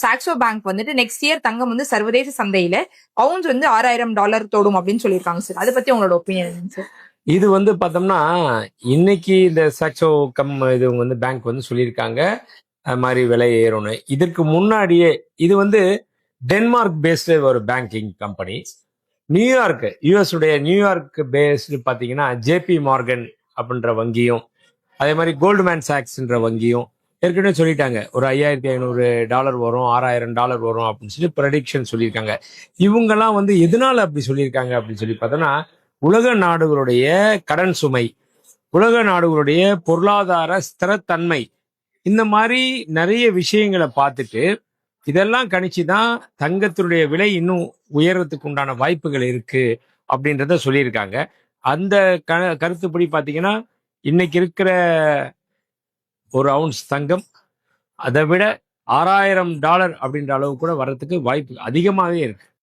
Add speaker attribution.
Speaker 1: சாக்ஸோ bank வந்துட்டு next year தங்கம் வந்து சர்வதேச சந்தையில பவுன்ஸ் வந்து $6000 தொடும் அப்படின்னு சொல்லியிருக்காங்க சார். அதை பத்தி உங்களோட ஒப்பீனியன் சார்?
Speaker 2: இது வந்து பார்த்தோம்னா இன்னைக்கு இந்த சாக்ஸோ இது வந்து பேங்க் வந்து சொல்லியிருக்காங்க அது மாதிரி விலை ஏறும்னு. இதற்கு முன்னாடியே இது வந்து டென்மார்க் பேஸ்டு ஒரு பேங்கிங் கம்பெனி. நியூயார்க் யூஎஸ் உடைய நியூயார்க் பேஸ்டு பார்த்தீங்கன்னா ஜேபி மார்கன் அப்படின்ற வங்கியும் அதே மாதிரி கோல்ட்மேன் சாக்ஸ்ன்ற வங்கியும் ஏற்கனவே சொல்லிட்டாங்க ஒரு $5500 வரும், $6000 வரும் அப்படின்னு சொல்லி ப்ரெடிக்ஷன் சொல்லியிருக்காங்க. இவங்கெல்லாம் வந்து எதனால அப்படி சொல்லியிருக்காங்க அப்படின்னு சொல்லி பார்த்தோன்னா உலக நாடுகளுடைய கடன் சுமை, உலக நாடுகளுடைய பொருளாதார ஸ்திரத்தன்மை, இந்த மாதிரி நிறைய விஷயங்களை பார்த்துட்டு இதெல்லாம் கணிச்சுதான் தங்கத்தினுடைய விலை இன்னும் உயர்றதுக்கு உண்டான வாய்ப்புகள் இருக்கு அப்படின்றத சொல்லியிருக்காங்க. அந்த கருத்துப்படி பார்த்தீங்கன்னா இன்னைக்கு இருக்கிற ஒரு அவுன்ஸ் தங்கம் அதை விட $6000 அப்படின்ற அளவு கூட வர்றதுக்கு வாய்ப்பு அதிகமாகவே இருக்கு.